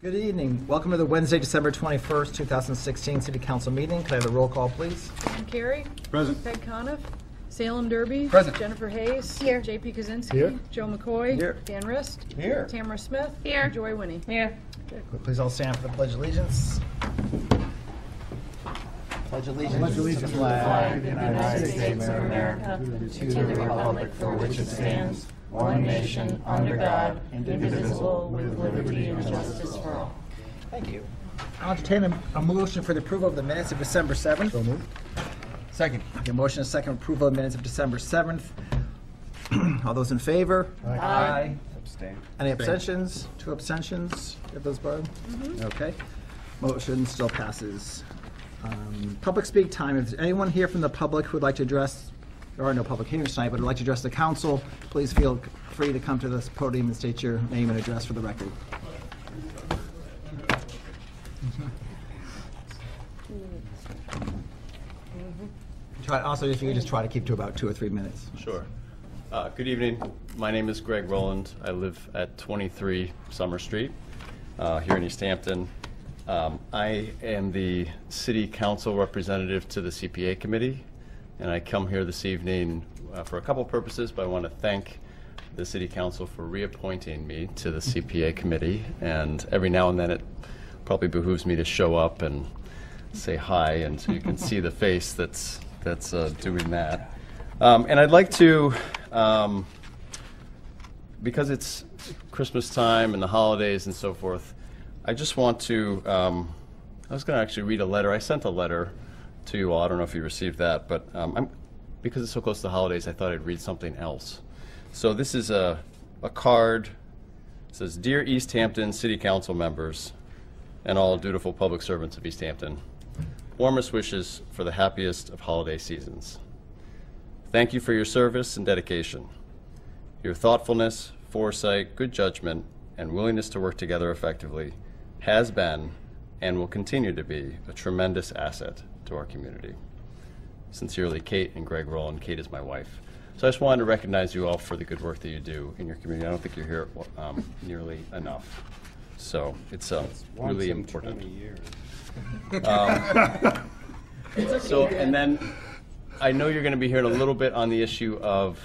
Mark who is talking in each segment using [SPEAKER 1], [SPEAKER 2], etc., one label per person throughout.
[SPEAKER 1] Good evening. Welcome to the Wednesday, December 21st, 2016 City Council meeting. Can I have a roll call, please?
[SPEAKER 2] Jim Carey.
[SPEAKER 3] Present.
[SPEAKER 2] Peg Coniff. Salem Derby.
[SPEAKER 1] Present.
[SPEAKER 2] Jennifer Hayes.
[SPEAKER 4] Here.
[SPEAKER 2] JP Kaczynski.
[SPEAKER 3] Here.
[SPEAKER 2] Joe McCoy.
[SPEAKER 1] Here.
[SPEAKER 2] Dan Rist.
[SPEAKER 1] Here.
[SPEAKER 2] Tamara Smith.
[SPEAKER 4] Here.
[SPEAKER 2] Joy Winnie.
[SPEAKER 4] Here.
[SPEAKER 1] Please all stand for the Pledge of Allegiance. Pledge allegiance to the flag of the United States of America, to the republic for which it stands, one nation, under God, indivisible, with liberty and justice for all. Thank you. I'll entertain a motion for the approval of the minutes of December 7th.
[SPEAKER 3] So moved.
[SPEAKER 1] Second. Okay, motion is second, approval of minutes of December 7th. All those in favor?
[SPEAKER 4] Aye.
[SPEAKER 3] Abstain.
[SPEAKER 1] Any abstentions? 2 abstentions? Get those, Barb? Okay. Motion still passes. Public speak time. If there's anyone here from the public who would like to address, there are no public hearings tonight, but would like to address the council, please feel free to come to this podium and state your name and address for the record. Also, if you could just try to keep to about 2 or 3 minutes.
[SPEAKER 5] Sure. Good evening. My name is Greg Rowland. I live at 23 Summer Street here in East Hampton. I am the City Council representative to the CPA Committee, and I come here this evening for a couple purposes, but I want to thank the City Council for reappointing me to the CPA Committee, and every now and then it probably behooves me to show up and say hi, and so you can see the face that's doing that. And I'd like to, because it's Christmas time and the holidays and so forth, I just want to, I was going to actually read a letter. I sent a letter to you all. I don't know if you received that, but because it's so close to the holidays, I thought I'd read something else. So this is a card. It says, "Dear East Hampton City Council members and all dutiful public servants of East Hampton, warmest wishes for the happiest of holiday seasons. Thank you for your service and dedication. Your thoughtfulness, foresight, good judgment, and willingness to work together effectively has been and will continue to be a tremendous asset to our community. Sincerely, Kate and Greg Rowland." Kate is my wife. So I just wanted to recognize you all for the good work that you do in your community. I don't think you're here nearly enough. So it's really important. So, and then I know you're going to be hearing a little bit on the issue of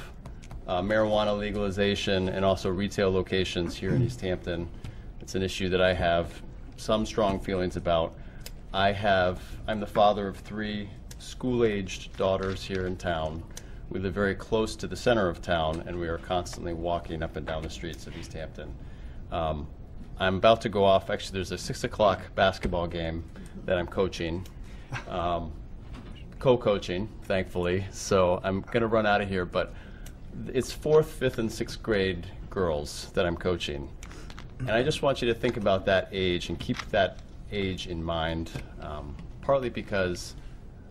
[SPEAKER 5] marijuana legalization and also retail locations here in East Hampton. It's an issue that I have some strong feelings about. I'm the father of 3 school-aged daughters here in town. We live very close to the center of town, and we are constantly walking up and down the streets of East Hampton. I'm about to go off. Actually, there's a 6 o'clock basketball game that I'm coaching, co-coaching, thankfully. So I'm going to run out of here, but it's 4th, 5th, and 6th grade girls that I'm coaching. And I just want you to think about that age and keep that age in mind, partly because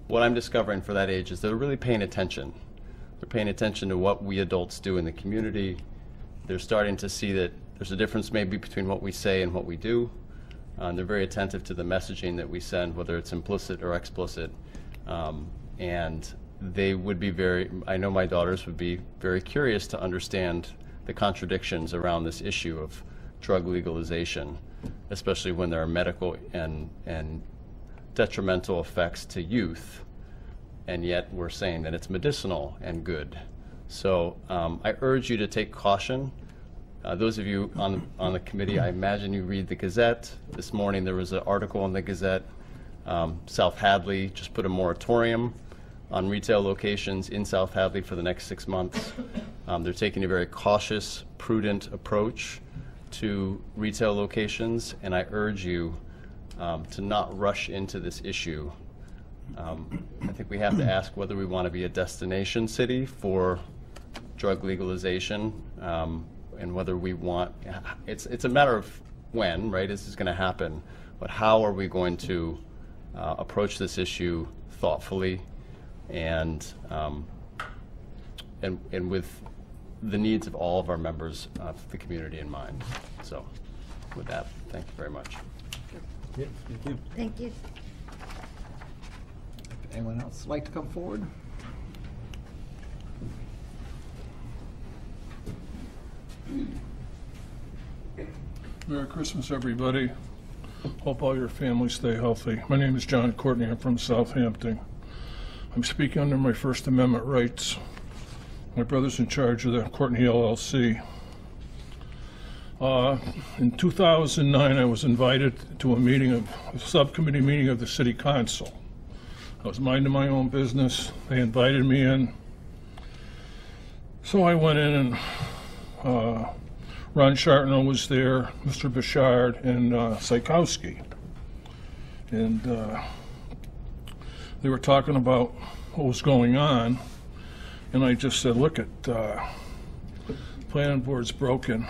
[SPEAKER 5] what I'm discovering for that age is they're really paying attention. They're paying attention to what we adults do in the community. They're starting to see that there's a difference maybe between what we say and what we do. They're very attentive to the messaging that we send, whether it's implicit or explicit. And they would be I know my daughters would be very curious to understand the contradictions around this issue of drug legalization, especially when there are medical and detrimental effects to youth, and yet we're saying that it's medicinal and good. So I urge you to take caution. Those of you on the committee, I imagine you read the Gazette. This morning there was an article in the Gazette. South Hadley just put a moratorium on retail locations in South Hadley for the next 6 months. They're taking a very cautious, prudent approach to retail locations, and I urge you to not rush into this issue. I think we have to ask whether we want to be a destination city for drug legalization, and whether we want, it's a matter of when, right, this is going to happen, but how are we going to approach this issue thoughtfully and with the needs of all of our members of the community in mind. So with that, thank you very much.
[SPEAKER 3] Yeah, thank you.
[SPEAKER 4] Thank you.
[SPEAKER 1] Anyone else like to come forward?
[SPEAKER 6] Merry Christmas, everybody.
[SPEAKER 4] Hope all your families stay healthy. My name is John Courtney. I'm from Southampton. I'm speaking under my First Amendment rights. My brother's in charge of the Courtney LLC. In 2009, I was invited to a subcommittee meeting of the City Council. I was minding my own business. They invited me in. So I went in, and Ron Chartnell was there, Mr. Bouchard, and Sikowski. And they were talking about what was going on, and I just said, look, planning board's broken.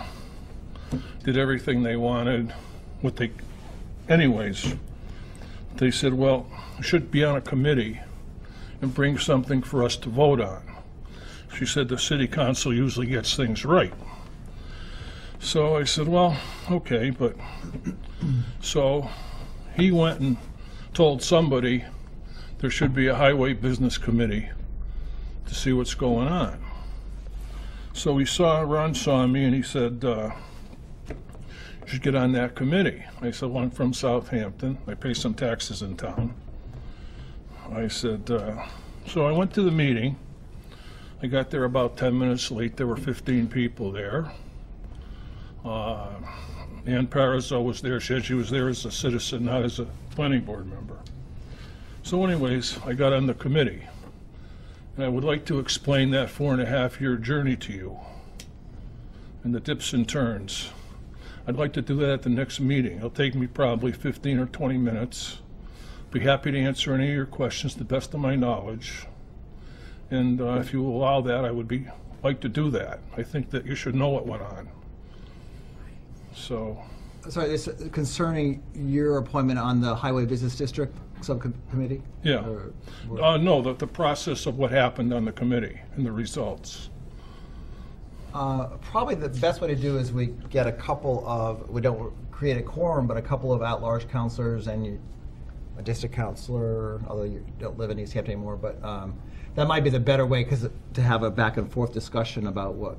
[SPEAKER 4] Did everything they wanted, anyways. They said, well, we should be on a committee and bring something for us to vote on. She said the city council usually gets things right. So I said, well, okay, but so he went and told somebody there should be a highway business committee to see what's going on. So Ron saw me and he said, you should get on that committee. I said, well, I'm from Southampton. I pay some taxes in town. I said, so I went to the meeting. I got there about 10 minutes late. There were 15 people there. Ann Parizeau was there. She was there as a citizen, not as a planning board member. So anyways, I got on the committee. And I would like to explain that 4.5-year journey to you and the dips and turns. I'd like to do that at the next meeting. It'll take me probably 15 or 20 minutes. Be happy to answer any of your questions to the best of my knowledge. And if you allow that, I would like to do that. I think that you should know what went on. So.
[SPEAKER 1] Sorry, it's concerning your appointment on the Highway Business District Subcommittee?
[SPEAKER 4] Yeah. No, the process of what happened on the committee and the results.
[SPEAKER 1] Probably the best way to do is we get a couple of, we don't create a quorum, but a couple of at-large counselors and a district counselor, although you don't live in East Hampton anymore, but that might be the better way to have a back and forth discussion about what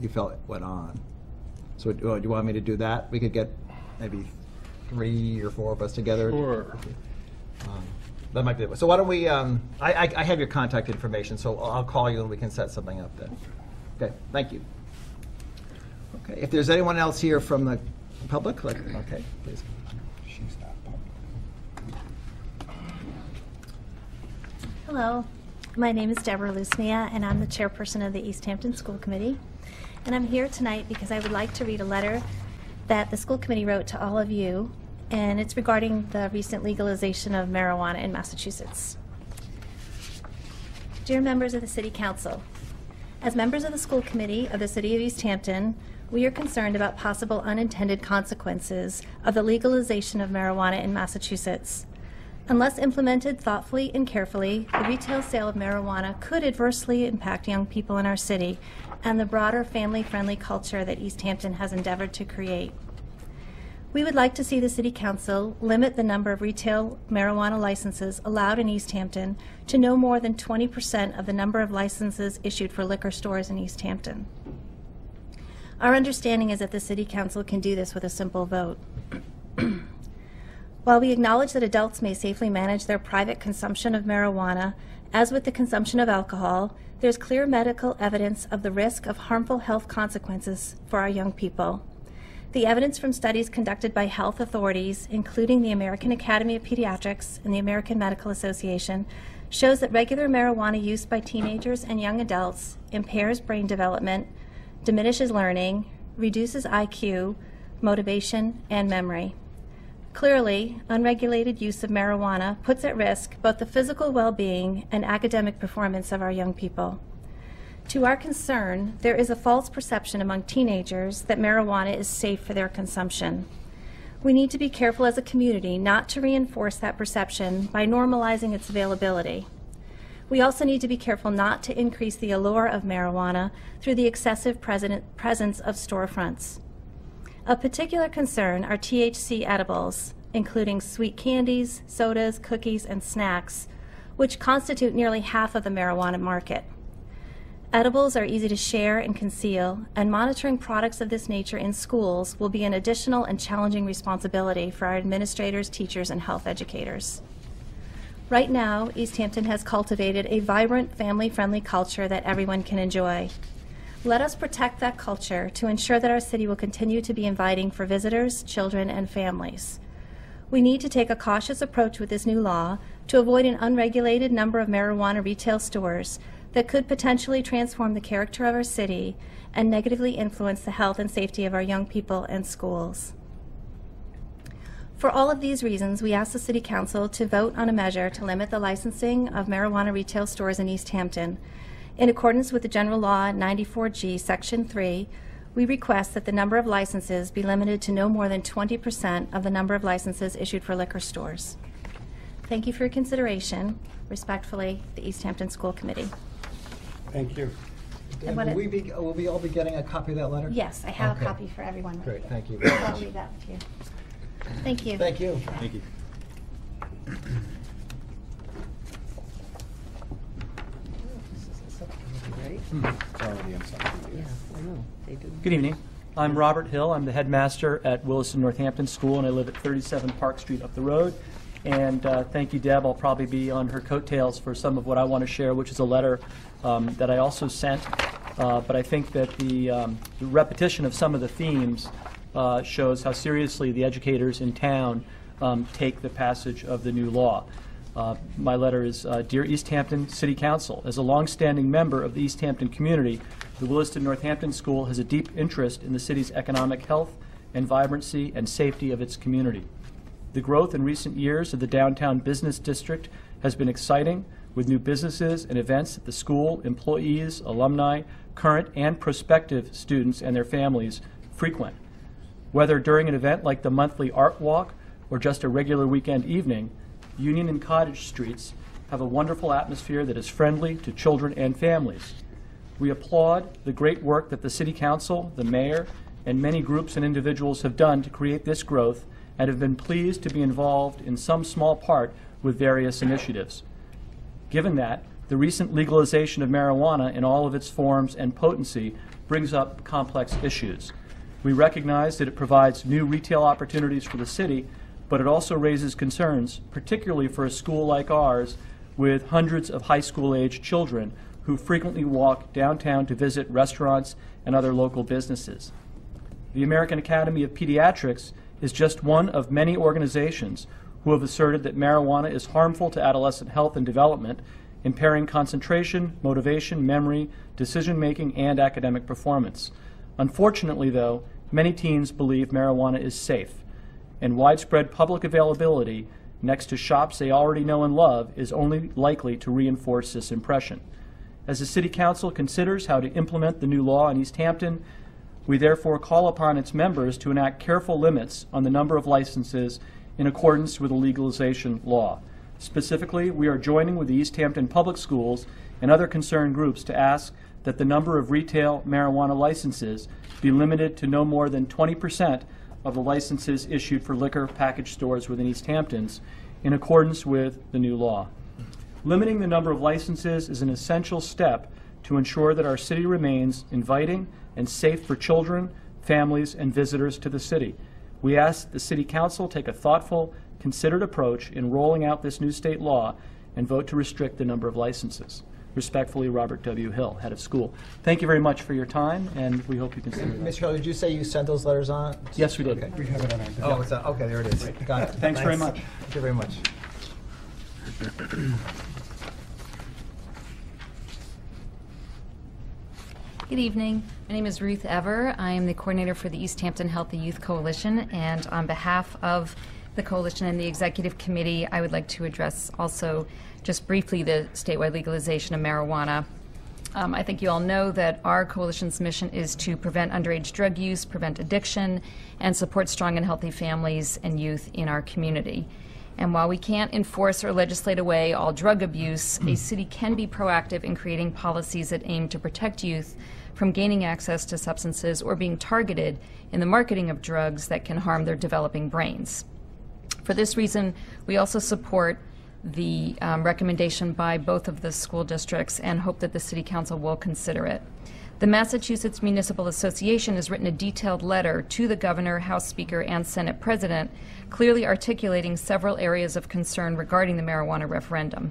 [SPEAKER 1] you felt went on. So do you want me to do that? We could get maybe 3 or 4 of us together.
[SPEAKER 4] Sure.
[SPEAKER 1] That might be it. So why don't we, I have your contact information, so I'll call you and we can set something up then. Okay, thank you. Okay, if there's anyone else here from the public, okay, please.
[SPEAKER 6] Hello, my name is Deborah Lusmia, and I'm the chairperson of the East Hampton School Committee. And I'm here tonight because I would like to read a letter that the school committee wrote to all of you, and it's regarding the recent legalization of marijuana in Massachusetts. Dear members of the City Council, as members of the school committee of the City of East Hampton, we are concerned about possible unintended consequences of the legalization of marijuana in Massachusetts. Unless implemented thoughtfully and carefully, the retail sale of marijuana could adversely impact young people in our city and the broader family-friendly culture that East Hampton has endeavored to create. We would like to see the City Council limit the number of retail marijuana licenses allowed in East Hampton to no more than 20% of the number of licenses issued for liquor stores in East Hampton. Our understanding is that the City Council can do this with a simple vote. While we acknowledge that adults may safely manage their private consumption of marijuana, as with the consumption of alcohol, there's clear medical evidence of the risk of harmful health consequences for our young people. The evidence from studies conducted by health authorities, including the American Academy of Pediatrics and the American Medical Association, shows that regular marijuana use by teenagers and young adults impairs brain development, diminishes learning, reduces IQ, motivation, and memory. Clearly, unregulated use of marijuana puts at risk both the physical well-being and academic performance of our young people. To our concern, there is a false perception among teenagers that marijuana is safe for their consumption. We need to be careful as a community not to reinforce that perception by normalizing its availability. We also need to be careful not to increase the allure of marijuana through the excessive presence of storefronts. Of particular concern are THC edibles, including sweet candies, sodas, cookies, and snacks, which constitute nearly half of the marijuana market. Edibles are easy to share and conceal, and monitoring products of this nature in schools will be an additional and challenging responsibility for our administrators, teachers, and health educators. Right now, East Hampton has cultivated a vibrant, family-friendly culture that everyone can enjoy. Let us protect that culture to ensure that our city will continue to be inviting for visitors, children, and families. We need to take a cautious approach with this new law to avoid an unregulated number of marijuana retail stores that could potentially transform the character of our city and negatively influence the health and safety of our young people and schools. For all of these reasons, we ask the City Council to vote on a measure to limit the licensing of marijuana retail stores in East Hampton. In accordance with the General Law 94G, Section 3, we request that the number of licenses be limited to no more than 20% of the number of licenses issued for liquor stores. Thank you for your consideration. Respectfully, the East Hampton School Committee.
[SPEAKER 3] Thank you.
[SPEAKER 6] And
[SPEAKER 1] Will
[SPEAKER 6] what
[SPEAKER 1] we all be getting a copy of that letter?
[SPEAKER 6] Yes, I have
[SPEAKER 1] Okay.
[SPEAKER 6] a copy for everyone. right
[SPEAKER 1] Great,
[SPEAKER 6] here.
[SPEAKER 1] thank you very
[SPEAKER 6] I'll
[SPEAKER 1] much.
[SPEAKER 6] leave that with you. Thank you.
[SPEAKER 1] Thank you.
[SPEAKER 3] Thank you.
[SPEAKER 7] Good evening. I'm Robert Hill. I'm the headmaster at Williston Northampton School, and I live at 37 Park Street up the road. And thank you, Deb. I'll probably be on her coattails for some of what I want to share, which is a letter that I also sent. But I think that the repetition of some of the themes shows how seriously the educators in town take the passage of the new law. My letter is, Dear East Hampton City Council, as a longstanding member of the East Hampton community, the Williston Northampton School has a deep interest in the city's economic health and vibrancy and safety of its community. The growth in recent years of the downtown business district has been exciting, with new businesses and events that the school, employees, alumni, current and prospective students and their families frequent. Whether during an event like the monthly art walk or just a regular weekend evening, Union and Cottage Streets have a wonderful atmosphere that is friendly to children and families. We applaud the great work that the City Council, the Mayor, and many groups and individuals have done to create this growth and have been pleased to be involved in some small part with various initiatives. Given that, the recent legalization of marijuana in all of its forms and potency brings up complex issues. We recognize that it provides new retail opportunities for the city, but it also raises concerns, particularly for a school like ours with hundreds of high school-age children who frequently walk downtown to visit restaurants and other local businesses. The American Academy of Pediatrics is just one of many organizations who have asserted that marijuana is harmful to adolescent health and development, impairing concentration, motivation, memory, decision-making, and academic performance. Unfortunately, though, many teens believe marijuana is safe, and widespread public availability next to shops they already know and love is only likely to reinforce this impression. As the City Council considers how to implement the new law in East Hampton, we therefore call upon its members to enact careful limits on the number of licenses in accordance with the legalization law. Specifically, we are joining with the East Hampton Public Schools and other concerned groups to ask that the number of retail marijuana licenses be limited to no more than 20% of the licenses issued for liquor package stores within East Hamptons in accordance with the new law. Limiting the number of licenses is an essential step to ensure that our city remains inviting and safe for children, families, and visitors to the city. We ask the City Council take a thoughtful, considered approach in rolling out this new state law and vote to restrict the number of licenses. Respectfully, Robert W. Hill, Head of School. Thank you very much for your time, and we hope you consider that.
[SPEAKER 1] Mr. Hill, did you say you sent those letters on?
[SPEAKER 7] Yes, we did.
[SPEAKER 1] Okay.
[SPEAKER 3] We have it on our desk.
[SPEAKER 1] Oh, it's okay, there it is. Got it.
[SPEAKER 7] Thanks very much.
[SPEAKER 1] Thank you very much.
[SPEAKER 8] Good evening. My name is Ruth Ever. I am the coordinator for the East Hampton Healthy Youth Coalition, and on behalf of the coalition and the executive committee, I would like to address also just briefly the statewide legalization of marijuana. I think you all know that our coalition's mission is to prevent underage drug use, prevent addiction, and support strong and healthy families and youth in our community. And while we can't enforce or legislate away all drug abuse, a city can be proactive in creating policies that aim to protect youth from gaining access to substances or being targeted in the marketing of drugs that can harm their developing brains. For this reason, we also support the recommendation by both of the school districts and hope that the City Council will consider it. The Massachusetts Municipal Association has written a detailed letter to the Governor, House Speaker, and Senate President, clearly articulating several areas of concern regarding the marijuana referendum.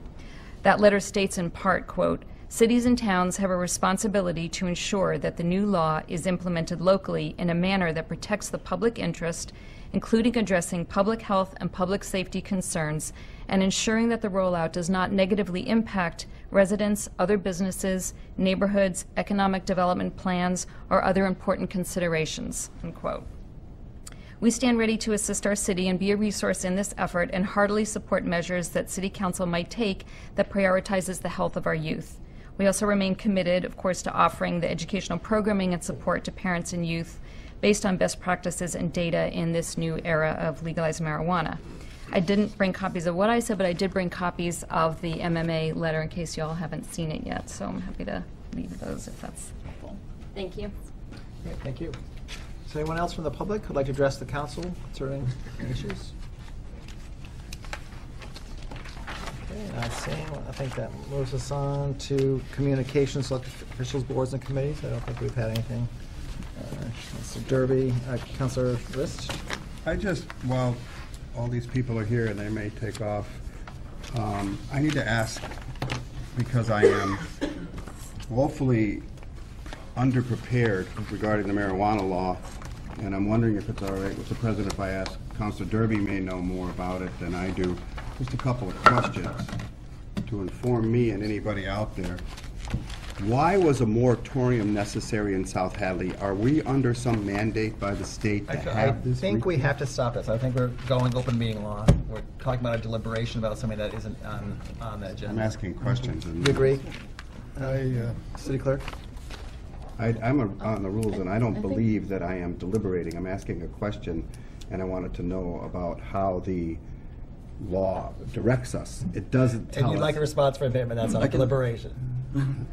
[SPEAKER 8] That letter states in part, quote, "Cities and towns have a responsibility to ensure that the new law is implemented locally in a manner that protects the public interest, including addressing public health and public safety concerns, and ensuring that the rollout does not negatively impact residents, other businesses, neighborhoods, economic development plans, or other important considerations," unquote. We stand ready to assist our city and be a resource in this effort and heartily support measures that City Council might take that prioritizes the health of our youth. We also remain committed, of course, to offering the educational programming and support to parents and youth based on best practices and data in this new era of legalized marijuana. I didn't bring copies of what I said, but I did bring copies of the MMA letter in case you all haven't seen it yet, so I'm happy to leave those if that's helpful. Thank you.
[SPEAKER 1] Okay, thank you. Is there anyone else from the public who'd like to address the council concerning any issues? Okay, not seeing, I think that moves us on to communications, elected officials, boards, and committees. I don't think we've had anything. Mr. Derby, Councilor Rist.
[SPEAKER 3] While all these people are here and they may take off, I need to ask, because I am woefully underprepared regarding the marijuana law, and I'm wondering if it's all right with the President if I ask. Councilor Derby may know more about it than I do. Just a couple of questions to inform me and anybody out there. Why was a moratorium necessary in South Hadley? Are we under some mandate by the state to have this?
[SPEAKER 1] I think we have to stop this. I think we're going open meeting law. We're talking about a deliberation about something that isn't on the agenda.
[SPEAKER 3] I'm asking questions.
[SPEAKER 1] You agree? City Clerk?
[SPEAKER 3] I'm on the rules, and I don't believe that I am deliberating. I'm asking a question, and I wanted to know about how the law directs us. It doesn't tell us.
[SPEAKER 1] And you'd like a response from him, and that's not deliberation.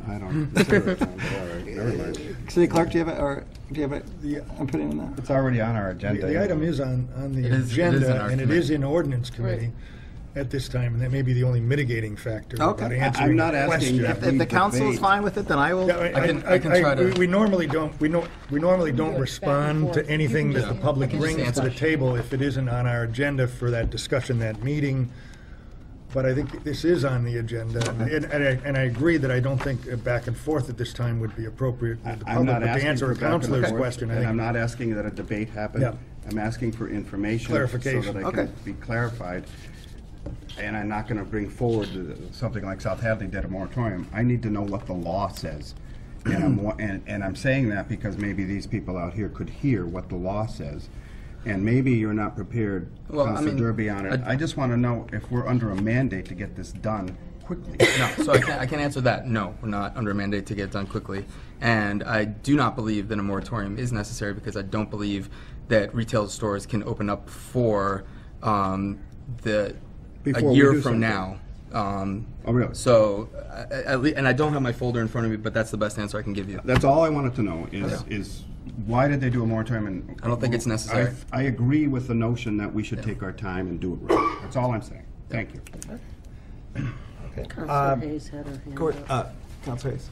[SPEAKER 3] I don't. All right, never mind.
[SPEAKER 1] City Clerk, do you have a input in that?
[SPEAKER 3] It's already on our agenda.
[SPEAKER 9] The item is on the agenda, and it is in ordinance committee at this time, and that may be the only mitigating factor about
[SPEAKER 1] Okay.
[SPEAKER 9] answering
[SPEAKER 3] I'm not
[SPEAKER 9] the
[SPEAKER 3] asking
[SPEAKER 9] question.
[SPEAKER 1] If the council is fine with it, then I will.
[SPEAKER 9] Yeah,
[SPEAKER 10] I can try to-
[SPEAKER 9] We normally don't, we normally don't respond to anything that the public
[SPEAKER 10] can just
[SPEAKER 9] brings to the
[SPEAKER 10] answer.
[SPEAKER 9] table if it isn't on our agenda for that discussion, that meeting. But I think this is on the agenda, and I agree that I don't think a back and forth at this time would be appropriate with the
[SPEAKER 3] I'm
[SPEAKER 9] public.
[SPEAKER 3] not
[SPEAKER 9] But to
[SPEAKER 3] asking
[SPEAKER 9] answer
[SPEAKER 3] for
[SPEAKER 9] a
[SPEAKER 3] back and
[SPEAKER 9] counselor's
[SPEAKER 3] forth,
[SPEAKER 9] question, I
[SPEAKER 3] and I'm
[SPEAKER 9] think,
[SPEAKER 3] not asking that a debate happen.
[SPEAKER 9] Yeah.
[SPEAKER 3] I'm asking for information.
[SPEAKER 9] Clarification.
[SPEAKER 3] So that I
[SPEAKER 1] Okay.
[SPEAKER 3] can be clarified. And I'm not going to bring forward something like South Hadley did a moratorium. I need to know what the law says. And I'm saying that because maybe these people out here could hear what the law says. And maybe you're not prepared,
[SPEAKER 10] Well, I
[SPEAKER 3] Councilor
[SPEAKER 10] mean,
[SPEAKER 3] Derby, on it. I just want to know if we're under a mandate to get this done quickly.
[SPEAKER 10] No, so I can answer that. No, we're not under a mandate to get it done quickly. And I do not believe that a moratorium is necessary because I don't believe that retail stores can open up for a
[SPEAKER 3] Before we
[SPEAKER 10] year
[SPEAKER 3] do
[SPEAKER 10] from
[SPEAKER 3] something.
[SPEAKER 10] now.
[SPEAKER 3] Oh, really?
[SPEAKER 10] So, and I don't have my folder in front of me, but that's the best answer I can give you.
[SPEAKER 3] That's all I wanted to know is why did they do a moratorium? And
[SPEAKER 10] I don't think it's necessary.
[SPEAKER 3] I agree with the notion that we should take our time and do it right. That's all I'm saying. Thank you.
[SPEAKER 1] Okay.
[SPEAKER 11] Councilor Hayes had her hand up.
[SPEAKER 1] Councilor Hayes.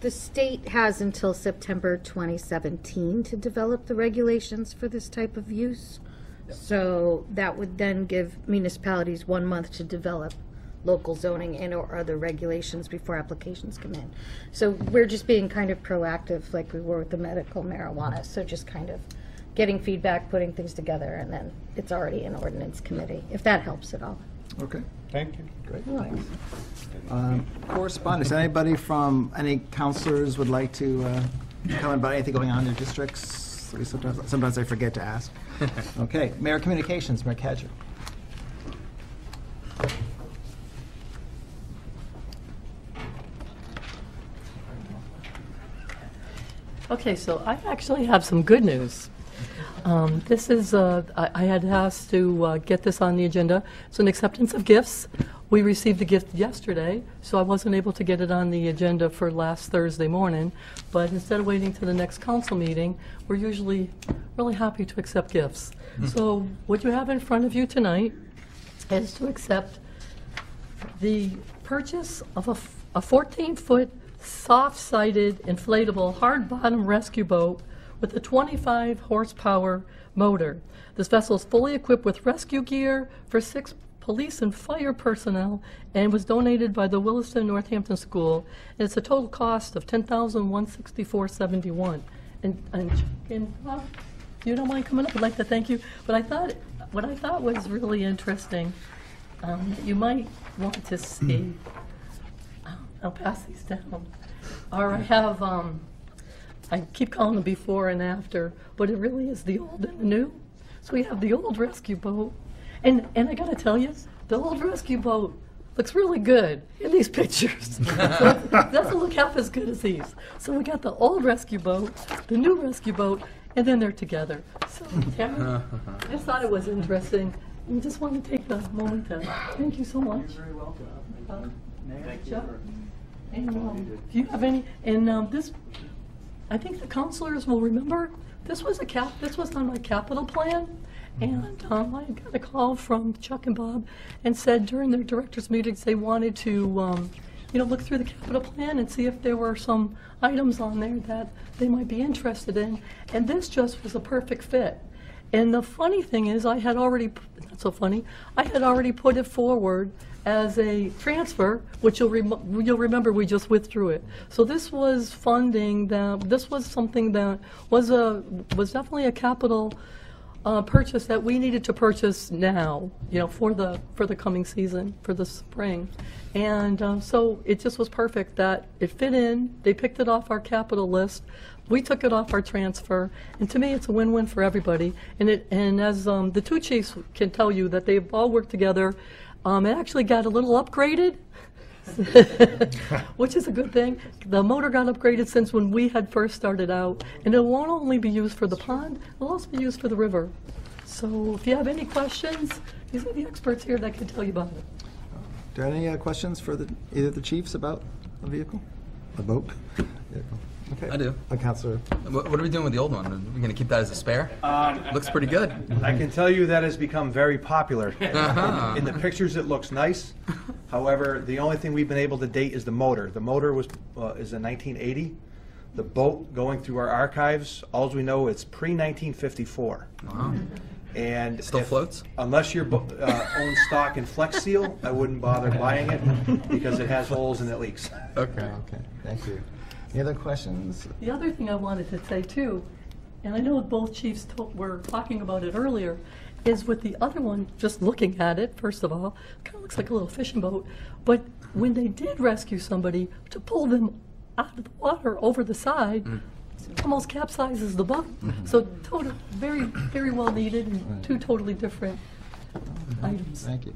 [SPEAKER 11] The state has until September 2017 to develop the regulations for this type of use. So that would then give municipalities 1 month to develop local zoning and or other regulations before applications come in. So we're just being kind of proactive like we were with the medical marijuana. So just kind of getting feedback, putting things together, and then it's already in ordinance committee, if that helps at all.
[SPEAKER 1] Okay.
[SPEAKER 3] Thank you.
[SPEAKER 1] Great, thanks. Correspondence, anybody from any counselors would like to comment about anything going on in their districts? Sometimes I forget to ask. Okay, Mayor Communications, Mayor Cadger.
[SPEAKER 12] Okay, so I actually have some good news. This is, I had asked to get this on the agenda. It's an acceptance of gifts. We received a gift yesterday, so I wasn't able to get it on the agenda for last Thursday morning. But instead of waiting to the next council meeting, we're usually really happy to accept gifts. So what you have in front of you tonight is to accept the purchase of a 14-foot soft-sided inflatable hard-bottom rescue boat with a 25 horsepower motor. This vessel is fully equipped with rescue gear for 6 police and fire personnel and was donated by the Williston Northampton School. And it's a total cost of $10,164.71. And if you don't mind coming up, I'd like to thank you. But what I thought was really interesting, that you might want to see. I'll pass these down. Or I have, I keep calling them before and after, but it really is the old and the new. So we have the old rescue boat, and I gotta tell you, the old rescue boat looks really good in these pictures. So it doesn't look half as good as these. So we got the old rescue boat, the new rescue boat, and then they're together. So Karen, I just thought it was interesting. And just want to take the moment to thank you so much.
[SPEAKER 1] You're very welcome.
[SPEAKER 12] Thank you. And if you have any, and this, I think the counselors will remember, this was on my capital plan, and I got a call from Chuck and Bob and said during their directors' meetings they wanted to, look through the capital plan and see if there were some items on there that they might be interested in, and this just was a perfect fit. And the funny thing is, I had already put it forward as a transfer, which you'll remember we just withdrew it. So this was funding this was something that was definitely a capital purchase that we needed to purchase now, for the coming season, for the spring. And so it just was perfect that it fit in. They picked it off our capital list. We took it off our transfer, and to me, it's a win-win for everybody. And as the two chiefs can tell you that they've all worked together, it actually got a little upgraded, which is a good thing. The motor got upgraded since when we had first started out, and it won't only be used for the pond, it'll also be used for the river. So if you have any questions, these are the experts here that can tell you about it.
[SPEAKER 1] Do you have any questions for either the chiefs about the vehicle? The boat? Vehicle. Okay.
[SPEAKER 10] I do.
[SPEAKER 1] Councilor.
[SPEAKER 10] What are we doing with the old one? Are we going to keep that as a spare? Looks pretty good.
[SPEAKER 13] I can tell you that has become very popular. In the pictures, it looks nice. However, the only thing we've been able to date is the motor. The motor is in 1980. The boat, going through our archives, all we know it's pre-1954.
[SPEAKER 10] Wow.
[SPEAKER 13] And
[SPEAKER 10] Still floats?
[SPEAKER 13] Unless you own stock in Flex Seal, I wouldn't bother buying it because it has holes and it leaks.
[SPEAKER 10] Okay.
[SPEAKER 1] Okay, thank you. Any other questions?
[SPEAKER 12] The other thing I wanted to say too, and I know both chiefs were talking about it earlier, is with the other one, just looking at it, first of all, kind of looks like a little fishing boat, but when they did rescue somebody, to pull them out of the water over the side, it almost capsizes the boat. So very, very well needed, and two totally different items.
[SPEAKER 1] Thank you.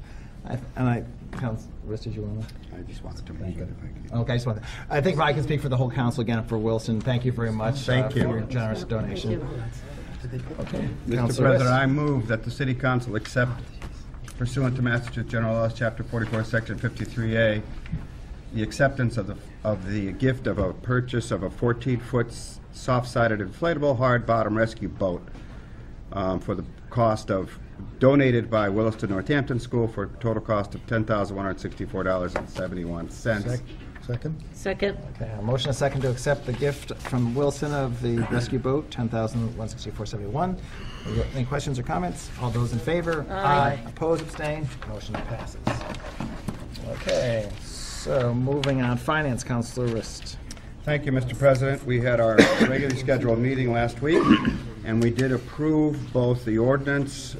[SPEAKER 1] Councilor, did you want to?
[SPEAKER 3] I just wanted to make it if I could.
[SPEAKER 1] Okay, I just want to. I think I can speak for the whole council again for Wilson. Thank you very much.
[SPEAKER 3] Thank you.
[SPEAKER 1] For your generous donation. Okay.
[SPEAKER 3] Mr.
[SPEAKER 1] Councilor
[SPEAKER 3] President,
[SPEAKER 1] Riss.
[SPEAKER 3] I move that the City Council accept, pursuant to Massachusetts General Laws, Chapter 44, Section 53A, the acceptance of the gift of a purchase of a 14-foot soft-sided inflatable hard-bottom rescue boat for the cost of, donated by Williston Northampton School for a total cost of $10,164.71.
[SPEAKER 9] Second?
[SPEAKER 11] Second.
[SPEAKER 1] Okay, a motion and a second to accept the gift from Wilson of the rescue boat, $10,164.71. Any questions or comments? All those in favor?
[SPEAKER 11] Aye.
[SPEAKER 1] Opposed, abstained, motion passes. Okay, so moving on, Finance, Councilor Rist.
[SPEAKER 3] Thank you, Mr. President. We had our regularly scheduled meeting last week, and we did approve both the ordinance,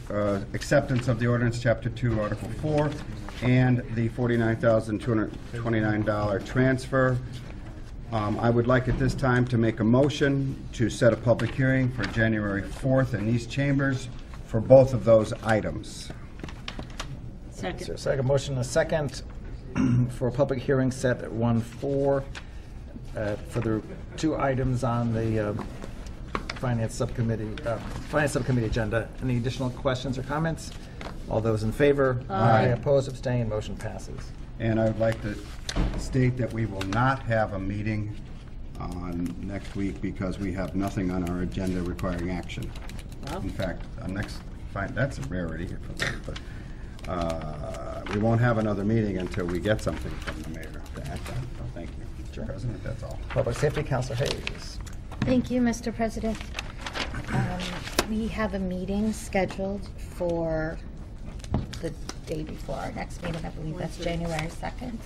[SPEAKER 3] acceptance of the ordinance, Chapter 2, Article 4, and the $49,229 transfer. I would like at this time to make a motion to set a public hearing for January 4th in these chambers for both of those items.
[SPEAKER 11] Second.
[SPEAKER 1] Second motion and a second for a public hearing set at 1/4 for the two items on the Finance Subcommittee agenda. Any additional questions or comments? All those in favor?
[SPEAKER 11] Aye.
[SPEAKER 1] Opposed, abstained, motion passes.
[SPEAKER 3] And I would like to state that we will not have a meeting on next week because we have nothing on our agenda requiring action. In fact, that's a rarity. we won't have another meeting until we get something from the mayor to act on. So thank you, Mr. President, that's all.
[SPEAKER 1] Public Safety, Counselor Hayes.
[SPEAKER 11] Thank you, Mr. President. We have a meeting scheduled for the day before our next meeting. I believe that's January 2nd.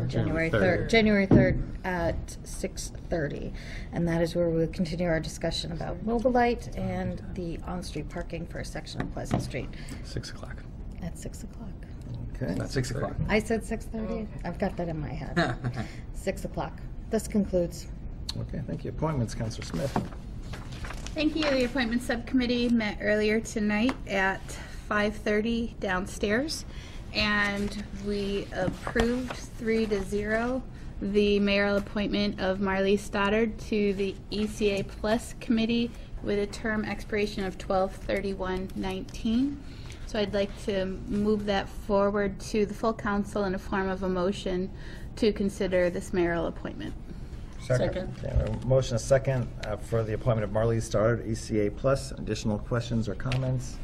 [SPEAKER 11] January 3rd. January 3rd at 6:30. And that is where we'll continue our discussion about Mobilite and the on-street parking for a section of Pleasant Street
[SPEAKER 10] 6 o'clock.
[SPEAKER 11] at 6 o'clock.
[SPEAKER 1] Okay.
[SPEAKER 10] Not 6 o'clock.
[SPEAKER 11] I said 6:30? I've got that in my head. 6 o'clock. This concludes.
[SPEAKER 1] Okay, thank you. Appointments, Counselor Smith.
[SPEAKER 14] Thank you. The appointment subcommittee met earlier tonight at 5:30 downstairs, and we approved 3-0 the mayoral appointment of Marlise Stoddard to the ECA Plus Committee with a term expiration of 12/31/19. So I'd like to move that forward to the full council in a form of a motion to consider this mayoral appointment.
[SPEAKER 9] Second.
[SPEAKER 1] Okay, a motion, a second, for the appointment of Marlise Stoddard, ECA Plus. Additional questions or comments?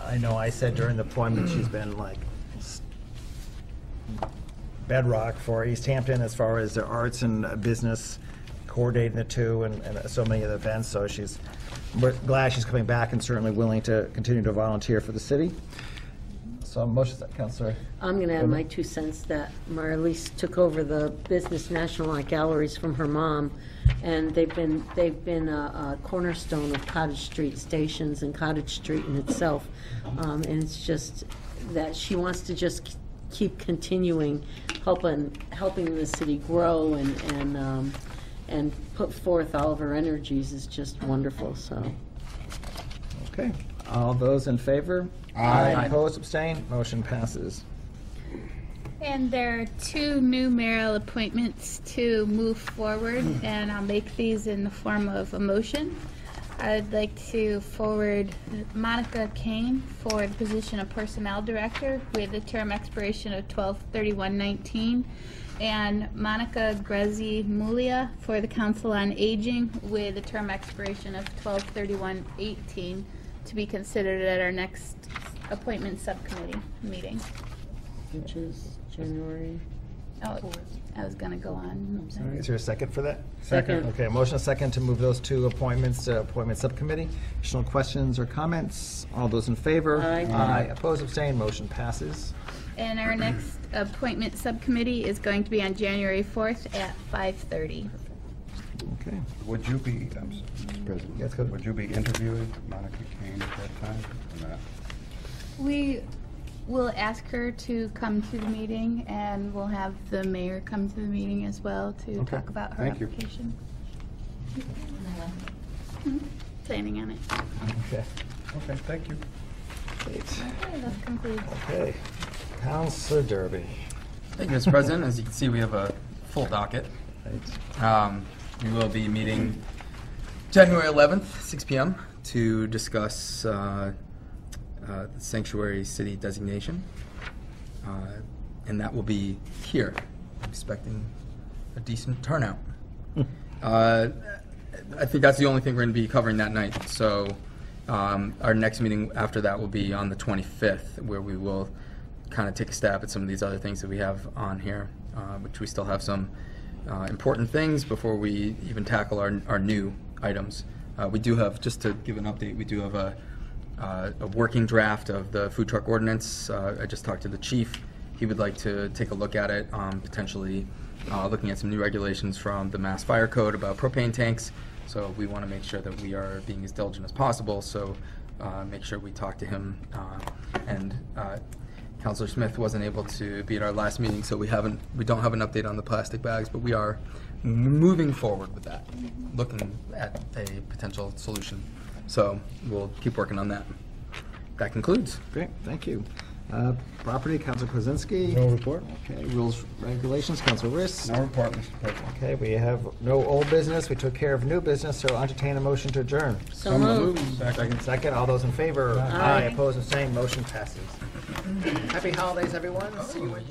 [SPEAKER 1] I know I said during the appointment, she's been like bedrock for East Hampton as far as the arts and business, coordinating the two and so many of the events. So we're glad she's coming back and certainly willing to continue to volunteer for the city. So motion, Councilor.
[SPEAKER 15] I'm going to add my 2 cents that Marlise took over the Business National Art Galleries from her mom, and they've been a cornerstone of Cottage Street stations and Cottage Street in itself. And it's just that she wants to just keep continuing helping the city grow and put forth all of her energies is just wonderful. So.
[SPEAKER 1] Okay. All those in favor? Aye. Opposed, abstained, motion passes.
[SPEAKER 14] And there are 2 new mayoral appointments to move forward, and I'll make these in the form of a motion. I'd like to forward Monica Kane for the position of Personnel Director with a term expiration of 12/31/19, and Monica Grezzi-Mulia for the Council on Aging with a term expiration of 12/31/18 to be considered at our next appointment subcommittee meeting.
[SPEAKER 15] Which is January.
[SPEAKER 14] Oh, I was going to go on. I'm sorry.
[SPEAKER 1] Is there a second for that?
[SPEAKER 15] Second.
[SPEAKER 1] Okay, motion a second to move those 2 appointments to appointment subcommittee. Additional questions or comments? All those in favor?
[SPEAKER 15] Aye.
[SPEAKER 1] Aye. Opposed, abstained, motion passes.
[SPEAKER 14] And our next appointment subcommittee is going to be on January 4th at 5:30.
[SPEAKER 1] Okay.
[SPEAKER 3] Would you be, Mr. President,
[SPEAKER 1] Yes, go ahead.
[SPEAKER 3] would you be interviewing Monica Kane at that time or not?
[SPEAKER 14] We will ask her to come to the meeting, and we'll have the mayor come to the meeting as well to
[SPEAKER 3] Okay.
[SPEAKER 14] talk about her
[SPEAKER 3] Thank you.
[SPEAKER 14] application. Planning on it.
[SPEAKER 1] Okay.
[SPEAKER 3] Okay, thank you.
[SPEAKER 1] Great.
[SPEAKER 14] Okay, that's complete.
[SPEAKER 1] Okay. Counselor Derby.
[SPEAKER 10] Thank you, Mr. President. As you can see, we have a full docket. We will be meeting January 11th, 6 p.m. to discuss the sanctuary city designation. And that will be here. I'm expecting a decent turnout. I think that's the only thing we're going to be covering that night. So our next meeting after that will be on the 25th, where we will kind of take a stab at some of these other things that we have on here, which we still have some important things before we even tackle our new items. We do have, just to give an update, we do have a working draft of the food truck ordinance. I just talked to the chief. He would like to take a look at it, potentially looking at some new regulations from the Mass Fire Code about propane tanks. So we want to make sure that we are being as diligent as possible. So make sure we talk to him. And Councilor Smith wasn't able to be at our last meeting, so we don't have an update on the plastic bags, but we are moving forward with that, looking at a potential solution. So we'll keep working on that. That concludes.
[SPEAKER 1] Great, thank you. Property, Councilor Kwasinski.
[SPEAKER 9] No report.
[SPEAKER 1] Okay, rules, regulations, Councilor Riss.
[SPEAKER 3] No report, Mr. President.
[SPEAKER 1] Okay, we have no old business. We took care of new business, so I'll entertain a motion to adjourn.
[SPEAKER 15] So moved.
[SPEAKER 1] Second, all those in favor?
[SPEAKER 15] Aye.
[SPEAKER 1] Opposed, abstained, motion passes. Happy holidays, everyone. See you again.